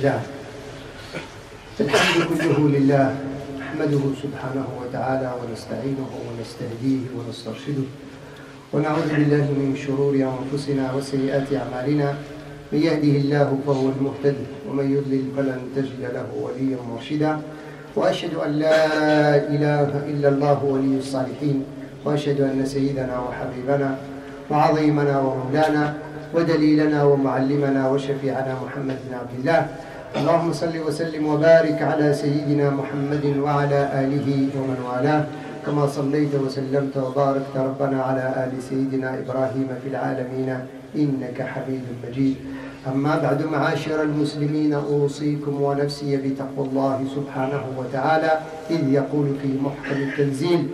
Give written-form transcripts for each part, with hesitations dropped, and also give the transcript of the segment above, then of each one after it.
لله الحمد كله لله نحمده سبحانه وتعالى ونستعينه ونستهديه ونسترشده ونعوذ بالله من شرور أنفسنا وسيئات أعمالنا من يهده الله فهو المهتد ومن يضلل فلن تجد له وليا مرشدا وأشهد أن لا إله إلا الله ولي الصالحين وأشهد أن سيدنا وحبيبنا وعظيمنا ومولانا ودليلنا ومعلمنا وشفيعنا محمد بن عبد الله اللهم صل وسلم وبارك على سيدنا محمد وعلى آله ومن والاه كما صليت وسلمت وباركت ربنا على آل سيدنا إبراهيم في العالمين إنك حميد مجيد أما بعد معاشر المسلمين أوصيكم ونفسي بتقوى الله سبحانه وتعالى إذ يقول في محكم التنزيل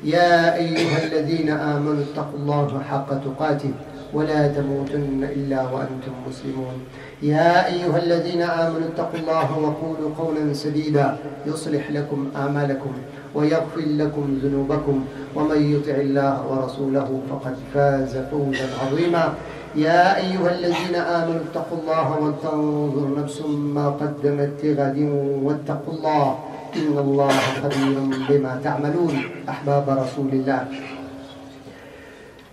يا أيها الذين آمنوا اتقوا الله حق تقاته ولا تموتن إلا وأنتم مسلمون يا أيها الذين آمنوا اتقوا الله وقولوا قولا سديدا يصلح لكم أعمالكم ويغفر لكم ذنوبكم ومن يطع الله ورسوله فقد فاز فوزا عظيما يا أيها الذين آمنوا اتقوا الله ولتنظر نفس ما قدمت لغد واتقوا الله إن الله خبير بما تعملون أحباب رسول الله.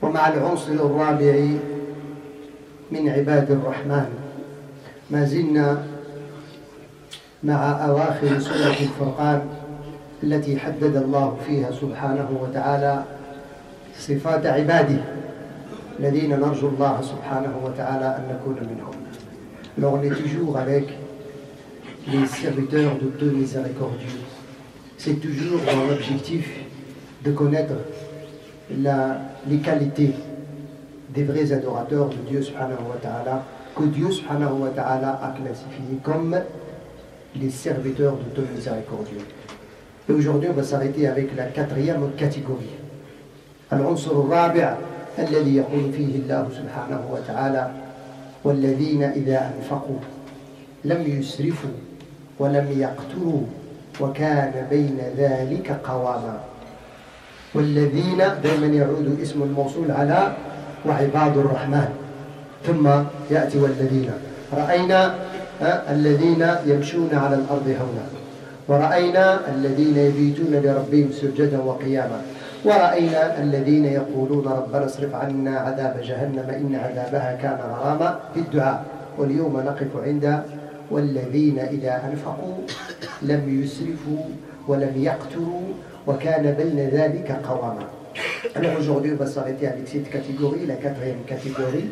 ومع العنصر الرابع من عباد الرحمن ما زلنا مع أواخر سورة الفرقان التي حدد الله فيها سبحانه وتعالى صفات عباده الذين نرجو الله سبحانه وتعالى أن نكون منهم. Alors on est toujours avec les serviteurs de Dieu miséricordieux. C'est toujours dans l'objectif de connaître les qualités des vrais adorateurs de Dieu subhanahu wa ta'ala, que Dieu subhanahu wa ta'ala a classifiés comme les serviteurs de Dieu miséricordieux. Et aujourd'hui on va s'arrêter avec la quatrième catégorie. العنصر الرابع الذي يقول فيه الله سبحانه وتعالى والذين إذا أنفقوا لم يسرفوا ولم يقتروا وكان بين ذلك قواما. والذين دائما يعود اسم الموصول على وعباد الرحمن ثم يأتي والذين رأينا الذين يمشون على الأرض هونا ورأينا الذين يبيتون لربهم سجدا وقياما ورأينا الذين يقولون ربنا اصرف عنا عذاب جهنم إن عذابها كان غراما في الدعاء. واليوم نقف عند والذين إذا أنفقوا لم يسرفوا ولم يقتروا وكان بين ذلك قواما. Alors aujourd'hui on va s'arrêter avec cette catégorie, la quatrième catégorie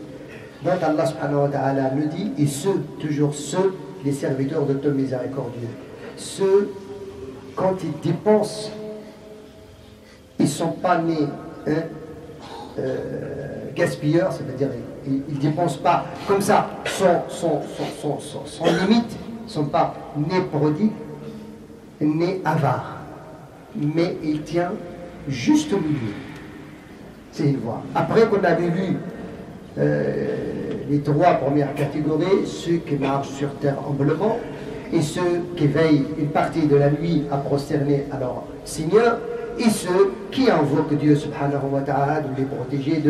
dont Allah subhanahu wa ta'ala nous dit, et ceux, toujours ceux, les serviteurs de Dieu miséricordieux, ceux quand ils dépensent ils ne sont pas nés gaspilleurs, c'est-à-dire ils ne dépensent pas comme ça, sans limite, ils ne sont pas nés prodigues, nés avares, mais ils tiennent juste au milieu. C'est une voie. Après qu'on avait vu les trois premières catégories, ceux qui marchent sur terre humblement et ceux qui veillent une partie de la nuit à prosterner à leur Seigneur, et ceux qui invoquent Dieu subhanahu wa ta'ala de les protéger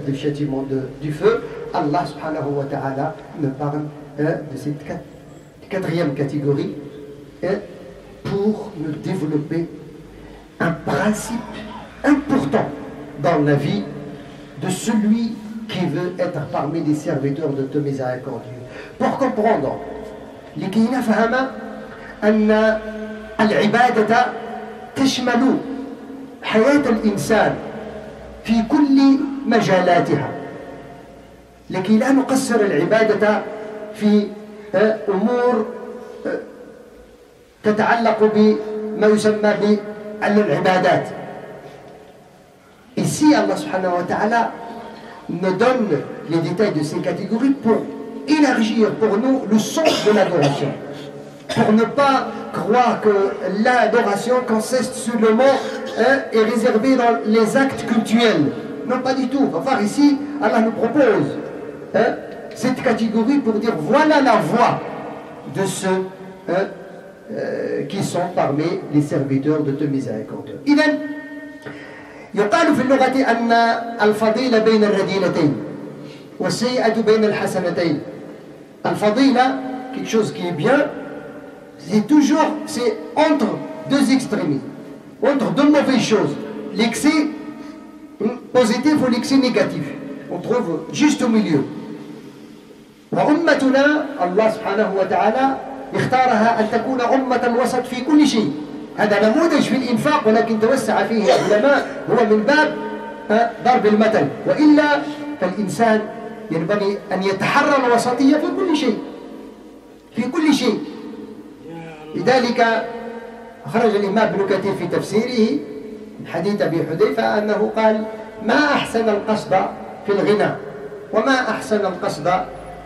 du châtiment du feu. Allah subhanahu wa ta'ala me parle de cette quatrième catégorie pour nous développer un principe important dans la vie de celui qui veut être parmi les serviteurs de Dieu miséricordieux. Pour comprendre, لكي نفهم أن العبادة تشمل حياة الإنسان في كل مجالاتها، لكي لا نقصر العبادة في أمور تتعلق بما يسمى بالعبادات. Ici, Allah subhanahu wa ta'ala nous donne les détails de ces catégories pour élargir pour nous le sens de l'adoration, pour ne pas croire que l'adoration consiste seulement est réservée dans les actes cultuels. Non, pas du tout. Enfin, ici, Allah nous propose cette catégorie pour dire voilà la voie de ceux qui sont parmi les serviteurs de Dieu miséricordieux. إذن يقال في اللغة أن الفضيلة بين الرذيلتين والسيئة بين الحسنتين. الفضيلة quelque chose qui est bien, c'est toujours entre deux extrémismes, entre deux mauvaises choses, l'excès positif ou l'excès négatif. On trouve juste au milieu. وأمتنا الله سبحانه وتعالى اختارها أن تكون أمة وسط في كل شيء. هذا نموذج في الإنفاق، ولكن توسع فيه العلماء هو من باب ضرب المثل، وإلا فالإنسان ينبغي أن يتحرى الوسطية في كل شيء، في كل شيء. لذلك أخرج الإمام ابن كثير في تفسيره من حديث أبي حذيفة أنه قال: ما أحسن القصد في الغنى، وما أحسن القصد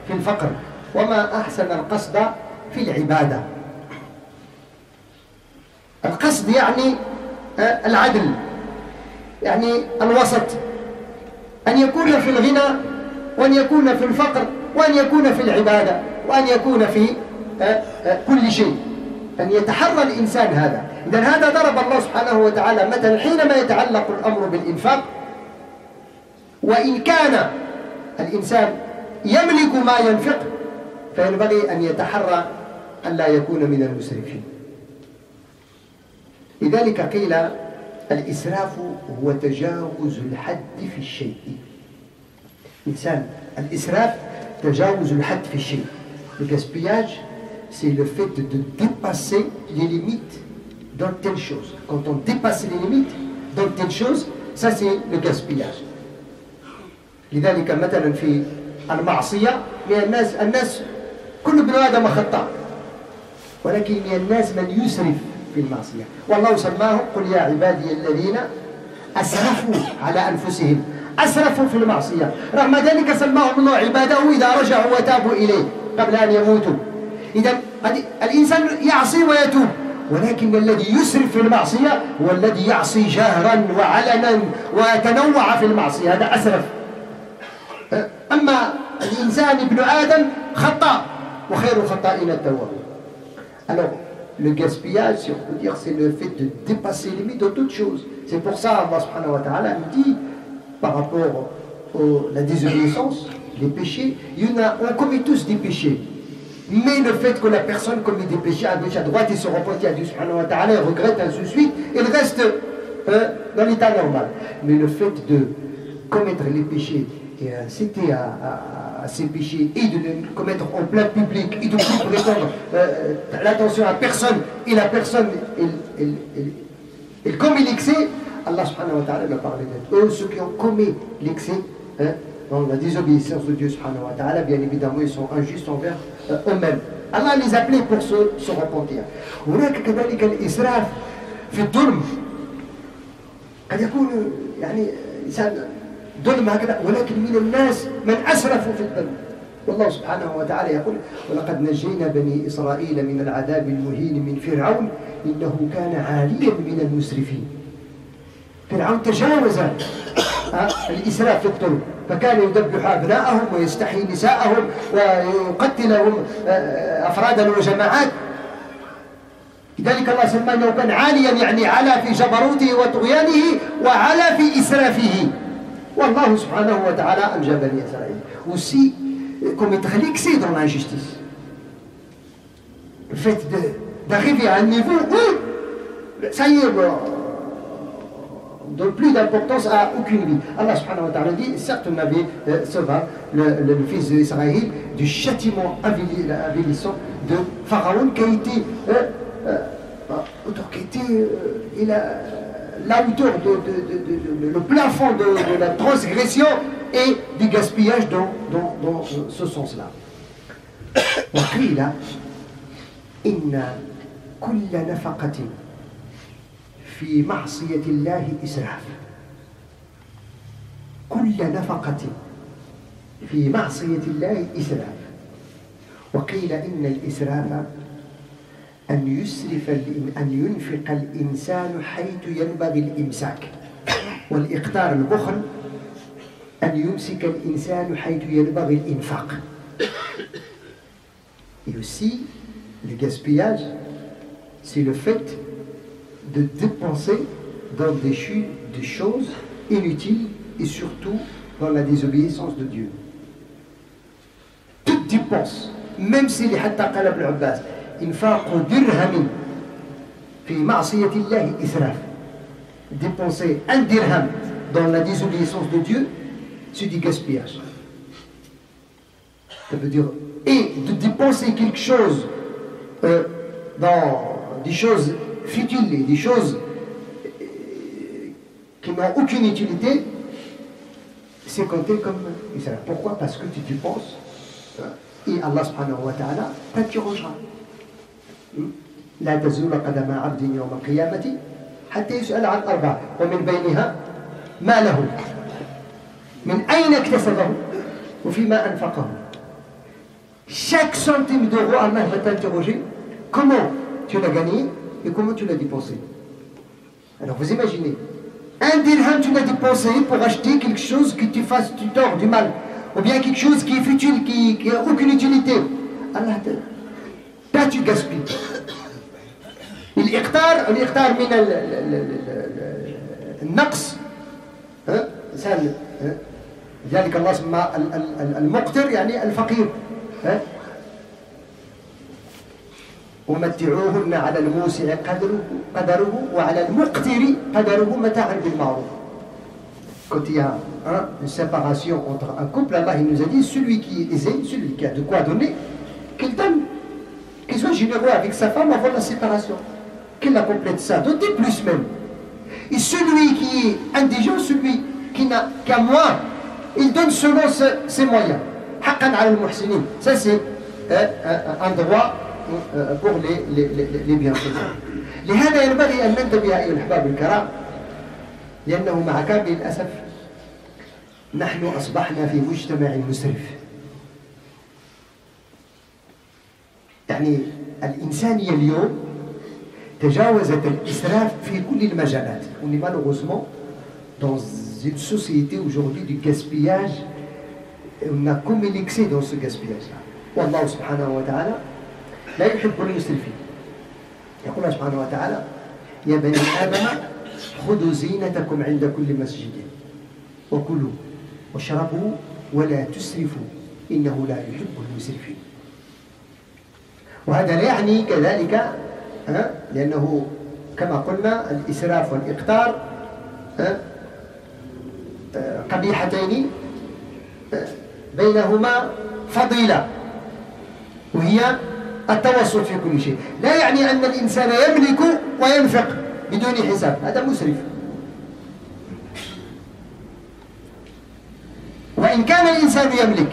في الفقر، وما أحسن القصد في العبادة. القصد يعني العدل، يعني الوسط، أن يكون في الغنى، وأن يكون في الفقر، وأن يكون في العبادة، وأن يكون في كل شيء، أن يتحرى الإنسان هذا. إذن هذا ضرب الله سبحانه وتعالى مثلا حينما يتعلق الأمر بالإنفاق. وإن كان الإنسان يملك ما ينفق فينبغي أن يتحرى أن لا يكون من المسرفين. لذلك قيل: الإسراف هو تجاوز الحد في الشيء. إنسان الإسراف تجاوز الحد في الشيء. Le gaspillage, c'est le fait de dépasser les limites dans telle chose. Quand on dépasse les limites dans telle chose, ça c'est le gaspillage. لذلك مثلا في المعصية من الناس كل ابن آدم خطاء، ولكن من الناس من يسرف في المعصية، والله سماهم: قل يا عبادي الذين أسرفوا على أنفسهم، أسرفوا في المعصية. رغم ذلك سماهم الله عباده إذا رجعوا وتابوا إليه قبل أن يموتوا. إذا الإنسان يعصي ويتوب، ولكن الذي يسرف في المعصية هو الذي يعصي جهرا وعلنا ويتنوع في المعصية، هذا أسرف. أما الإنسان ابن آدم خطاء، وخير الخطائين التوابون. Alors, le gaspillage, si on peut dire, c'est le fait de dépasser les limites de toutes choses. C'est pour ça Allah subhanahu wa ta'ala nous dit, par rapport à la désobéissance, les péchés, on commet tous des péchés. Mais le fait que la personne commet des péchés à gauche, à droite, et se repentit à Dieu subhanahu wa ta'ala, et regrette, ainsi de suite, il reste dans l'état normal. Mais le fait de commettre les péchés et inciter à ces péchés et de les commettre en plein public et de ne plus répondre l'attention à personne, et la personne elle commet l'excès, Allah subhanahu wa ta'ala m'a parlé d'eux. Eux, ceux qui ont commis l'excès dans la désobéissance de Dieu subhanahu wa ta'ala, bien évidemment ils sont injustes envers eux-mêmes. Allah les appelait pour se repentir. هناك كذلك الإسراف في الظلم. قد يكون يعني إنسان ظلم هكذا، ولكن من الناس من أسرفوا في الظلم. والله سبحانه وتعالى يقول: ولقد نجينا بني إسرائيل من العذاب المهين من فرعون إنه كان عاليا من المسرفين. فرعون تجاوز الإسراف في الظلم، فكان يذبح أبناءهم ويستحيي نساءهم ويقتلهم أفرادا وجماعات. لذلك الله سماه أنه كان عاليا، يعني علا في جبروته وطغيانه وعلا في إسرافه. والله سبحانه وتعالى أنجى بني إسرائيل. Aussi, commettre l'excès dans l'injustice. Le fait d'arriver à un niveau où, ça y est, on ne donne plus d'importance à aucune vie. Allah subhanahu wa ta'ala dit: certes on avait sauvé le fils d'Israël du châtiment avilissant de Pharaon qui a été il a la hauteur le plafond de la transgression et du gaspillage dans ce sens-là. وقيل إن كل نفقة في معصية الله إسراف. كل نفقة في معصية الله إسراف. وقيل إن الإسراف أن ينفق الإنسان حيث ينبغي الإمساك، والإقتار البخل أن يمسك الإنسان حيث ينبغي الإنفاق. Et aussi, le gaspillage, c'est le fait de dépenser dans des choses inutiles et surtout dans la désobéissance de Dieu. Toute dépense même si حتى قال ابن عباس إنفاق درهم في معصية الله إسراف. Dépenser un dirham dans la désobéissance de Dieu, c'est du gaspillage. Ça veut dire, et de dépenser quelque chose dans des choses futiles et des choses qui n'ont aucune utilité, c'est compté comme israf. Pourquoi? Parce que tu dépenses et Allah subhanahu wa ta'ala t'interrogera. لا تزول قدم عبد يوم القيامة حتى يسأل عن أربع ومن بينها ماله من أين اكتسبه وفيما أنفقه. Chaque centime d'euro, Allah va t'interroger comment tu l'as gagné et comment tu l'as dépensé. Alors vous imaginez, un dirham tu l'as dépensé pour acheter quelque chose qui te fasse du tort, du mal, ou bien quelque chose qui est futile, qui n'a aucune utilité. Allah te... Là tu gaspilles. الإقتار من النقص إنسان لذلك الله سمى المقتر يعني الفقير ومتعوهن على الموسع قدره وعلى المقتر قدره متاعا بالمعروف. Quand il y a une séparation entre un couple, Allah il nous a dit celui qui est aisé, celui qui a de quoi donner, qu'il donne, qu'il soit généreux avec sa femme avant la séparation, qu'il la complète ça, d'autant plus même. Et celui qui est indigent, celui qui n'a qu'à moins, il donne selon ses moyens. حقا على المحسنين. Ça c'est un droit pour les bienfaisants. لهذا ينبغي أن ننتبه أيها الأحباب الكرام لأنه مع كامل الأسف نحن أصبحنا في مجتمع مسرف. يعني الإنسانية اليوم تجاوزت الإسراف في كل المجالات. On est malheureusement dans une société aujourd'hui du gaspillage. On a commis l'excès dans ce gaspillage-là. والله سبحانه وتعالى لا يحب المسرفين. يقول الله سبحانه وتعالى يا بني آدم خذوا زينتكم عند كل مسجد وكلوا واشربوا ولا تسرفوا إنه لا يحب المسرفين. وهذا لا يعني كذلك لأنه كما قلنا الإسراف والإقتار قبيحتين بينهما فضيلة وهي التوسط في كل شيء. لا يعني أن الإنسان يملك وينفق بدون حساب، هذا مسرف. وإن كان الإنسان يملك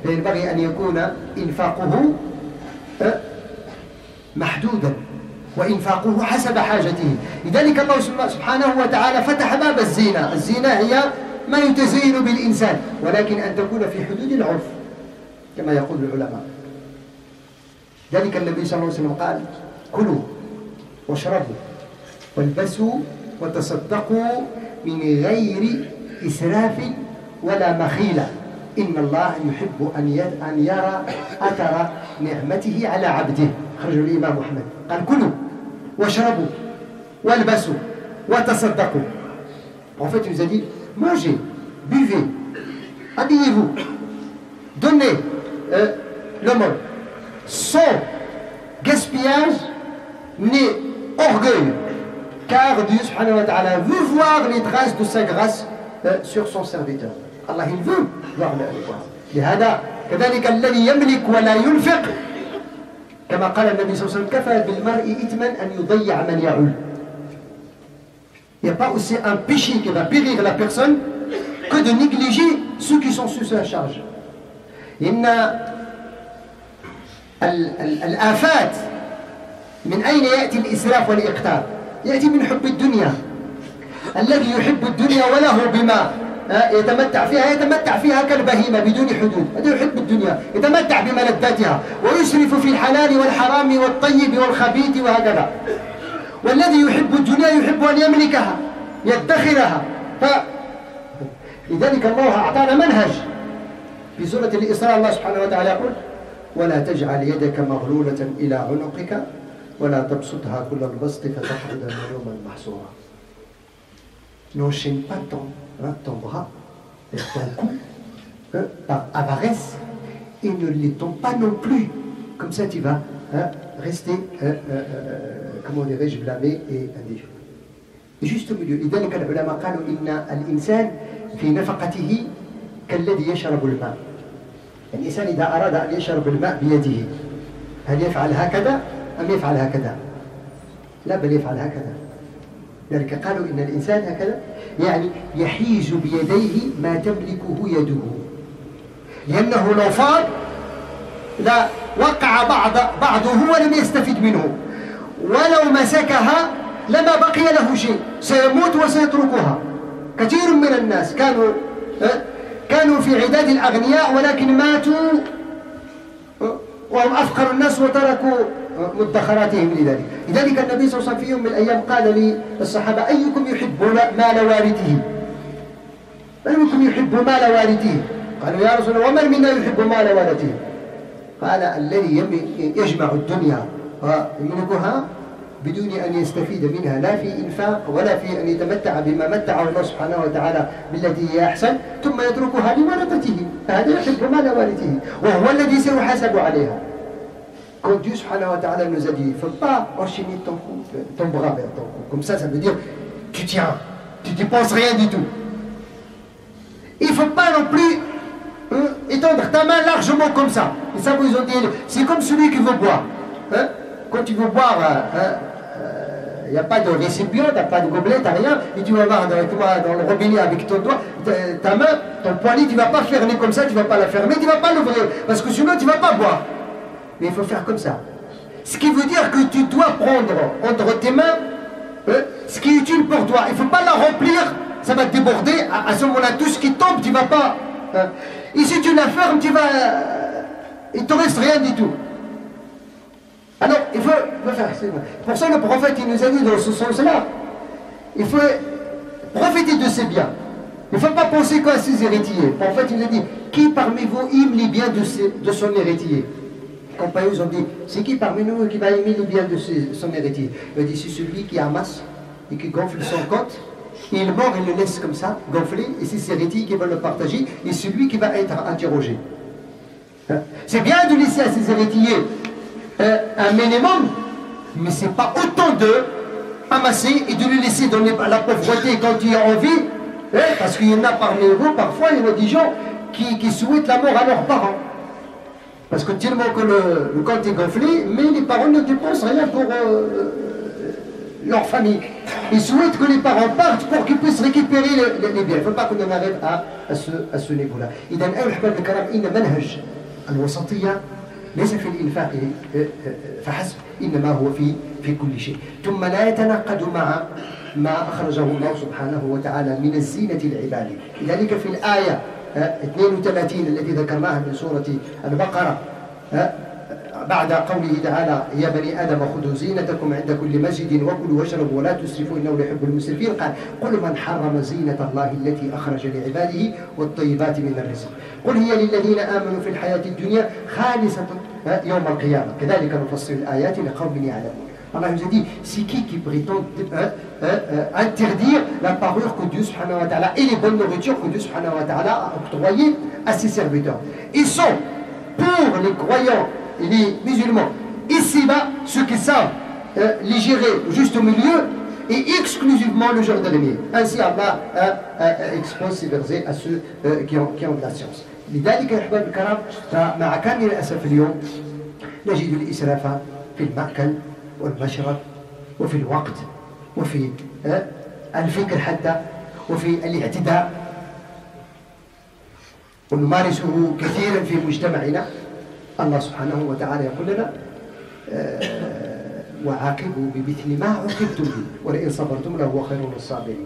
فينبغي أن يكون إنفاقه محدودا وإنفاقه حسب حاجته. لذلك الله سبحانه وتعالى فتح باب الزينة. الزينة هي ما يتزين بالإنسان ولكن أن تكون في حدود العرف كما يقول العلماء. ذلك النبي صلى الله عليه وسلم قال كلوا واشربوا والبسوا وتصدقوا من غير إسراف ولا مخيلة إن الله يحب أن يرى أثر نعمته على عبده. خرج الإمام أحمد قال كلوا واشربوا والبسوا وتصدقوا. En fait, il nous a dit mangez, buvez, habillez-vous, donnez l'aumône sans gaspillage ni orgueil, car Dieu subhanahu wa ta'ala veut voir les traces de sa grâce sur son serviteur. Allah il veut voir les traces. لهذا كذلك الذي يملك ولا ينفق كما قال النبي صلى الله عليه وسلم كفى بالمرء إثما أن يضيع من يعول. Il n'y a pas aussi un péché qui va périr la personne que de négliger ceux qui sont sous sa charge. إن الآفات من أين يأتي الإسراف والإقتار؟ يأتي من حب الدنيا. الذي يحب الدنيا وله بما يتمتع فيها كالبهيمة بدون حدود. هذا يحب الدنيا يتمتع بملذاتها ويسرف في الحلال والحرام والطيب والخبيث وهكذا. والذي يحب الدنيا يحب أن يملكها يدخرها. لذلك الله أعطانا منهج في سورة الإسراء. الله سبحانه وتعالى يقول ولا تجعل يدك مغلولة إلى عنقك ولا تبسطها كل البسط فتقعد ملوما محسورا. N'enchaîne pas ton bras, ton cou par avarice et ne l'étends pas non plus. Comme ça, tu vas rester, comment dirais-je, blâmé et indigent. Juste au milieu. لذلك العلماء قالوا إن الإنسان في نفقته كالذي يشرب الماء. الإنسان إذا أراد أن يشرب الماء بيده هل يفعل هكذا أم يفعل هكذا؟ لا، بل يفعل هكذا. لذلك قالوا إن الإنسان هكذا، يعني يحيز بيديه ما تملكه يده، لأنه لو فاض لا وقع بعضه ولم يستفد منه، ولو مسكها لما بقي له شيء، سيموت وسيتركها. كثير من الناس كانوا في عداد الأغنياء ولكن ماتوا وهم أفقر الناس وتركوا مدخراتهم لذلك. لذلك النبي صلى الله عليه وسلم في يوم من الأيام قال للصحابة: أيكم يحب مال وارثه؟ أيكم يحب مال وارثه؟ قالوا: يا رسول الله ومن منا يحب مال وارثه؟ قال: الذي يجمع الدنيا ويملكها بدون أن يستفيد منها، لا في إنفاق ولا في أن يتمتع بما متعه الله سبحانه وتعالى بالتي هي أحسن، ثم يتركها لورثته. هذا يحب مال وارثه وهو الذي سيحاسب عليها. Quand Dieu subhanahu wa ta'ala nous a dit: il ne faut pas enchaîner ton bras vers ton cou. Comme ça veut dire tu tiens, tu ne penses rien du tout. Il ne faut pas non plus étendre ta main largement comme ça. Et ça, vous ont dit, c'est comme celui qui veut boire. Quand tu veux boire, il n'y a pas de récipient, tu n'as pas de gobelet, tu n'as rien, et tu vas voir dans le robinet avec ton doigt, ta main, ton poignet, tu ne vas pas fermer comme ça, tu ne vas pas la fermer, tu ne vas pas l'ouvrir, parce que sinon tu ne vas pas boire. Mais il faut faire comme ça. Ce qui veut dire que tu dois prendre entre tes mains ce qui est utile pour toi. Il ne faut pas la remplir, ça va te déborder. À ce moment-là, tout ce qui tombe, tu ne vas pas. Et si tu la fermes, il ne te reste rien du tout. Alors, il faut faire. Pour ça, le prophète, il nous a dit dans ce sens-là, il faut profiter de ses biens. Il ne faut pas penser qu'à ses héritiers. En fait, il nous a dit, qui parmi vous aime les biens de son héritier? Les compagnons ont dit, c'est qui parmi nous qui va aimer les biens de son héritier? Il a dit, c'est celui qui amasse et qui gonfle son compte. Et il mort, il le laisse comme ça, gonfler, et c'est ses héritiers qui veulent le partager, et celui qui va être interrogé. C'est bien de laisser à ses héritiers un minimum, mais ce n'est pas autant de amasser et de le laisser dans la pauvreté quand il a envie, parce qu'il y en a parmi vous, parfois, il y en a des gens qui souhaitent la mort à leurs parents. Parce que tellement que le compte est gonflé, mais les parents ne dépensent rien pour leur famille. Ils souhaitent que les parents partent pour qu'ils puissent récupérer les biens. Il ne faut pas qu'on en arrive à ce niveau-là. إذا أيها الأحباب الكرام إن منهج الوسطية ليس في الإنفاق فحسب، إنما هو في كل شيء. ثم لا يتناقض مع ما أخرجه الله سبحانه وتعالى من الزينة العباد. لذلك في الآية 32 التي ذكرناها من سورة البقرة بعد قوله تعالى: يا بني آدم خذوا زينتكم عند كل مسجد وكلوا واشربوا ولا تسرفوا إنه لا يحب المسرفين. قال: قل من حرم زينة الله التي أخرج لعباده والطيبات من الرزق قل هي للذين آمنوا في الحياة الدنيا خالصة يوم القيامة كذلك نفصل الآيات لقوم يعلمون. Allah nous a dit, c'est qui prétend interdire la parure que Dieu subhanahu wa ta'ala et les bonnes nourritures que Dieu subhanahu wa ta'ala a octroyées à ses serviteurs. Ils sont pour les croyants et les musulmans ici-bas ceux qui savent les gérer juste au milieu et exclusivement le jour de l'émier. Ainsi Allah expose ces versets à ceux qui ont de la science. لذلك يا أحباب الكرام مع كامل الأسف اليوم نجد الإسراف في المأكل والمشرب وفي الوقت وفي الفكر حتى وفي الاعتداء، ونمارسه كثيرا في مجتمعنا. الله سبحانه وتعالى يقول لنا: وعاقبوا بمثل ما عوقبتم به ولئن صبرتم لهو خير للصابرين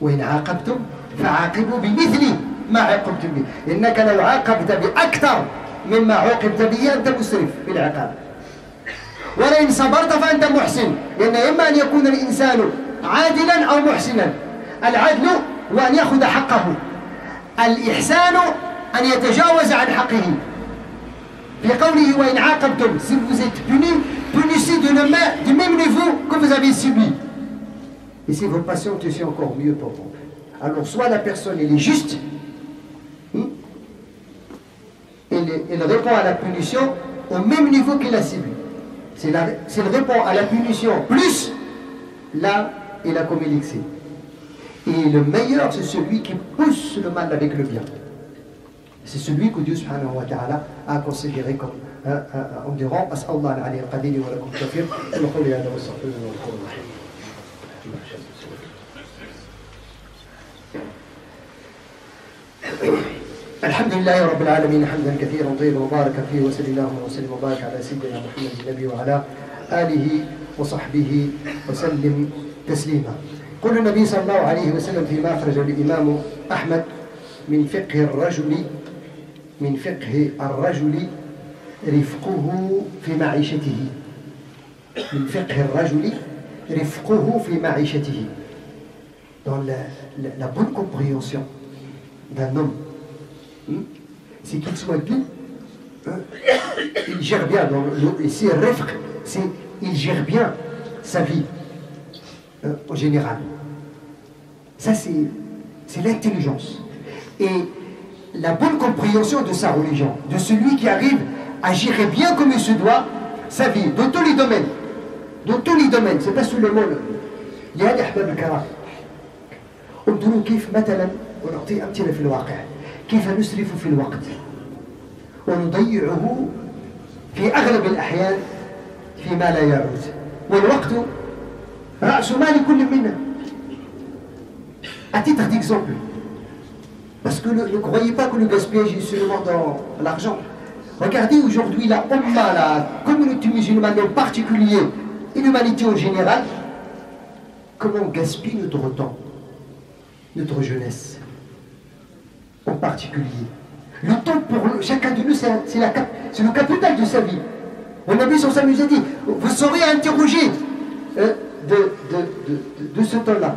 وإن عاقبتم فعاقبوا بمثل ما عاقبتم به إنك لو عاقبت بأكثر مما عوقبت به أنت مسرف في العقاب ولئن صبرت فأنت محسن. لأن إما أن يكون الإنسان عادلا أو محسنا. العدل هو أن يأخذ حقه، الإحسان أن يتجاوز عن حقه. في قوله: وإن عاقبتم، si vous êtes puni, punissez du même niveau que vous avez subi. Et si vous patientez, c'est encore mieux pour vous. Alors soit la personne elle est juste, elle il répond à la punition au même niveau qu'il a subi. S'il répond à la punition plus, là, il a commis l'excès. Et le meilleur, c'est celui qui pousse le mal avec le bien. C'est celui que Dieu subhanahu wa ta'ala a considéré comme endurant. As'Allah al-Ali al-Qadiri wa lakum tawfiq. الحمد لله رب العالمين حمدا كثيرا طيبا مباركا فيه وصلى الله وسلم وبارك على سيدنا محمد النبي وعلى آله وصحبه وسلم تسليما. قال النبي صلى الله عليه وسلم فيما أخرج الإمام أحمد من فقه الرجل رفقه في معيشته. من فقه الرجل رفقه في معيشته. Dans la bonne compréhension d'un homme, c'est qu'il soit doux, il gère bien, ici rifq, c'est il gère bien sa vie en général. Ça c'est l'intelligence et la bonne compréhension de sa religion, de celui qui arrive à gérer bien comme il se doit sa vie, dans tous les domaines. Dans tous les domaines, c'est pas seulement le. Il y a des ahbab al-karam. انظروا كيف مثلا ونعطي أمثلة في الواقع كيف نسرف في الوقت ونضيعه في أغلب الأحيان فيما لا يعود والوقت رأس مال كل منا. À titre d'exemple, parce que ne croyez pas que le gaspillage est seulement dans l'argent. Regardez aujourd'hui la Ummah, la communauté musulmane en particulier et l'humanité en général, comment on gaspille notre temps, notre jeunesse en particulier. Le temps pour chacun de nous, c'est le capital de sa vie. On a vu sur sa musique, dit, vous saurez interroger de ce temps-là.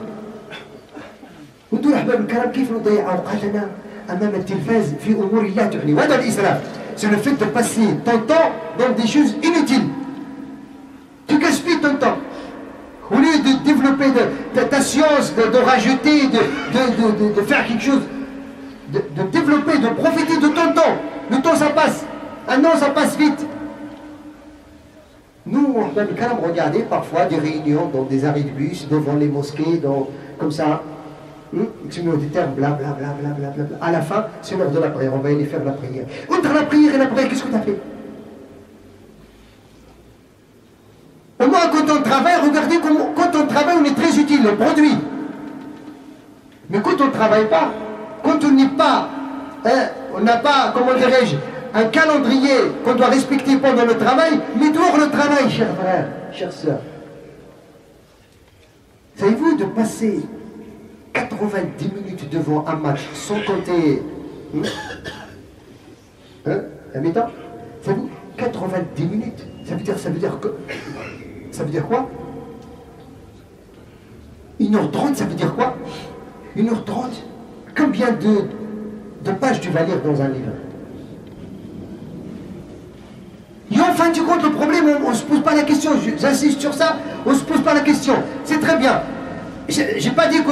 ودول أحباب الكرام كيف نضيع أوقاتنا أمام التلفاز في أمور لا تعني. وهذا الإسراف. C'est le fait de passer ton temps dans des choses inutiles. Tu gaspilles ton temps. Au lieu de développer ta science, de rajouter, de faire quelque chose, de développer, de profiter de ton temps. Le temps ça passe. Un an ça passe vite. Nous, on regardez parfois des réunions dans des arrêts de bus, devant les mosquées, comme ça. Excusez-moi du terme, blablabla. À la fin, c'est l'heure de la prière, on va aller faire la prière. Entre la prière et la prière, qu'est-ce que tu as fait? Au moins, quand on travaille, regardez comment, quand on travaille, on est très utile, on produit. Mais quand on ne travaille pas, quand on n'est pas, on n'a pas, comment dirais-je, un calendrier qu'on doit respecter pendant le travail, mais dehors le travail, chers frères, chères sœurs. Savez-vous de passer 90 minutes devant un match sans compter la mi-temps? Savez-vous, 90 minutes, ça veut dire quoi? 1h30, ça veut dire quoi? 1h30, combien de pages tu vas lire dans un livre? Et en fin de compte, le problème, on ne se pose pas la question, j'insiste sur ça, on ne se pose pas la question. C'est très bien. J'ai pas dit que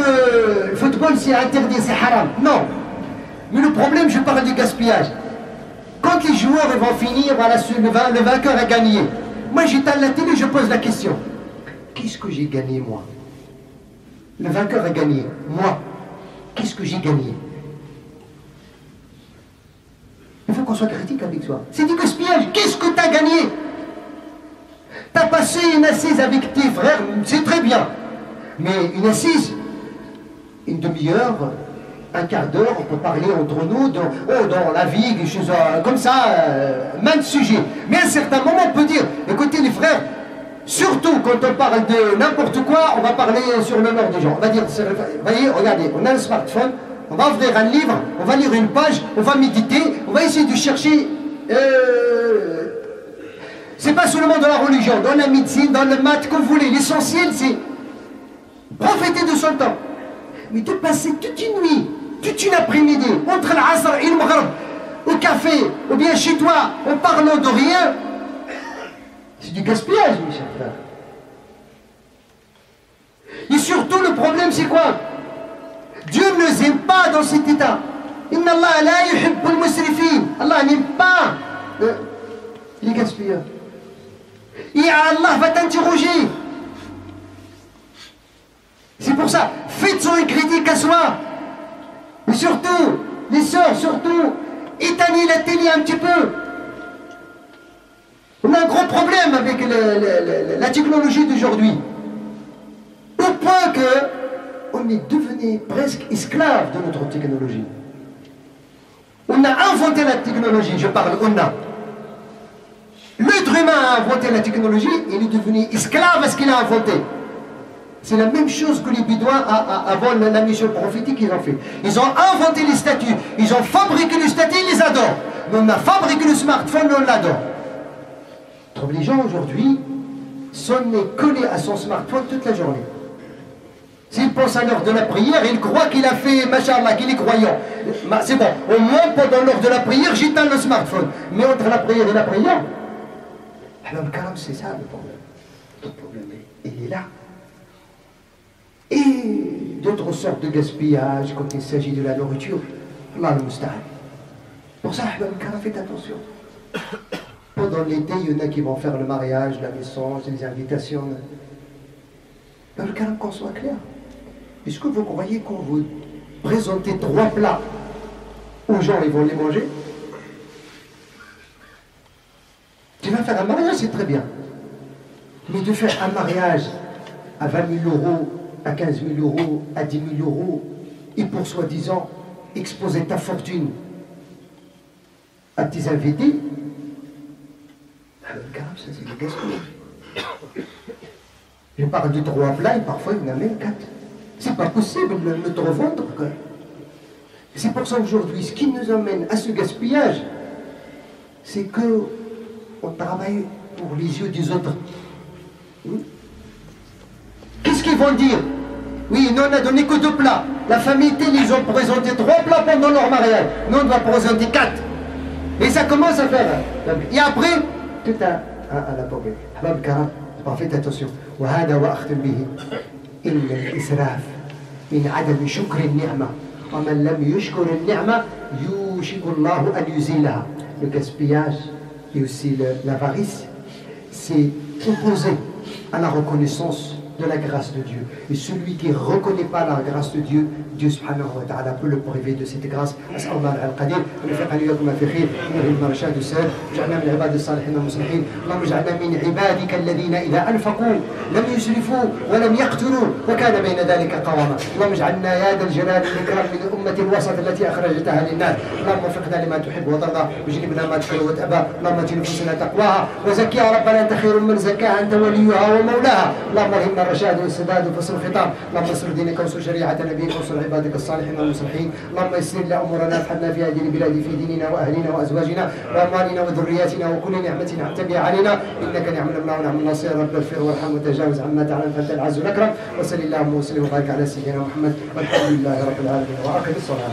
le football c'est interdit, c'est haram. Non. Mais le problème, je parle du gaspillage. Quand les joueurs vont finir, voilà, le vainqueur a gagné. Moi j'éteins la télé, je pose la question. Qu'est-ce que j'ai gagné moi? Le vainqueur a gagné. Moi, qu'est-ce que j'ai gagné? Il faut qu'on soit critique avec soi. C'est du gaspillage. Qu'est-ce que tu as gagné? Tu as passé une assise avec tes frères, c'est très bien. Mais une assise, une demi-heure, un quart d'heure, on peut parler entre nous dans la vie, des choses comme ça, maintes sujets. Mais à un certain moment, on peut dire, écoutez les frères, surtout quand on parle de n'importe quoi, on va parler sur l'honneur des gens. On va dire, vous voyez, regardez, on a le smartphone, on va ouvrir un livre, on va lire une page, on va méditer, on va essayer de chercher... c'est pas seulement dans la religion, dans la médecine, dans le maths, comme vous voulez. L'essentiel, c'est profiter de son temps. Mais de passer toute une nuit, toute une après-midi, entre l'Asr et le Maghrib, au café, ou bien chez toi, en parlant de rien, c'est du gaspillage, mes chers frères. Et surtout, le problème, c'est quoi? Dieu ne les aime pas dans cet état. إن الله لا يحب المسرفين. Allah n'aime pas les gaspilleurs. Et Allah va t'interroger. C'est pour ça, faites une critique à soi. Et surtout, les sœurs, surtout, éteignez la télé un petit peu. On a un gros problème avec la technologie d'aujourd'hui. Au point qu'on est devenu presque esclave de notre technologie. On a inventé la technologie, je parle, on a. L'être humain a inventé la technologie, il est devenu esclave à ce qu'il a inventé. C'est la même chose que les Bédouins avant la mission prophétique qu'ils ont fait. Ils ont inventé les statues, ils ont fabriqué les statues, ils les adorent. Mais on a fabriqué le smartphone, on l'adore. Les gens aujourd'hui sont collés à son smartphone toute la journée. S'il pense à l'heure de la prière, il croit qu'il a fait, machallah, qu'il est croyant. C'est bon, au moins pendant l'heure de la prière, j'éteins le smartphone. Mais entre la prière et la prière, c'est ça le problème. Le problème, il est là. Et d'autres sortes de gaspillage quand il s'agit de la nourriture. Allah le musta'an. Pour ça, faites attention. Pendant l'été, il y en a qui vont faire le mariage, la naissance, les invitations. Dans le calme, qu'on soit clair. Est-ce que vous croyez qu'on vous présentez 3 plats aux gens, ils vont les manger? Tu vas faire un mariage, c'est très bien. Mais de faire un mariage à 20 000 euros, à 15 000 euros, à 10 000 euros, et pour soi-disant exposer ta fortune à tes invités, ça c'est du gaspillage. Je parle de 3 plats et parfois il y en a même 4. C'est pas possible de te revendre. C'est pour ça aujourd'hui, ce qui nous amène à ce gaspillage, c'est que on travaille pour les yeux des autres. Qu'est-ce qu'ils vont dire? Oui, nous on n'a donné que 2 plats. La famille telle, ils ont présenté 3 plats pendant leur mariage. Nous on doit présenter 4. Et ça commence à faire. Et après, tout à la poubelle. Ahbab Karam, faites attention. وهذا وأختم به إن الإسراف من عدم شكر النعمة ومن لم يشكر النعمة يوشك الله أن يزيلها. Le gaspillage et aussi l'avarice, c'est opposé à la reconnaissance de la grâce de Dieu. Et celui qui ne reconnaît pas la grâce de Dieu, Dieu subhanahu wa ta'ala peut le priver de cette grâce. أسأل الله القدير أن يوفقنا وإياكم في خير ويلهمنا رشاد السلام واجعلنا من عباد الصالحين المصلحين. اللهم اجعلنا من عبادك الذين إذا أنفقوا لم يسرفوا ولم يقتروا وكان بين ذلك قواما. اللهم اجعلنا يا ذا الجلال والإكرام من أمة الوسط التي أخرجتها للناس. اللهم وفقنا لما تحب وترضى واجنبنا ما تكره وتأبى. اللهم ات نفوسنا تقواها وزكيها ربنا أنت خير من زكاها أنت وليها ومولاها. اللهم الهمنا الرشاد والسداد وفصل الخطاب. اللهم انصر دينك وانصر شريعة نبيك وانصر عبادك الصالحين والمصلحين. اللهم يسر لأمورنا افحنا في هذه البلاد في ديننا وأهلنا وأزواجنا وأموالنا وذرياتنا وكل نعمة نعمت بها علينا إنك نعم المولى ونعم النصير. رب اغفر وارحم وتجاوز عما تعلم فأنت العز والأكرم. وصل اللهم وسلم وبارك على سيدنا محمد والحمد لله رب العالمين وآخر الصلاة.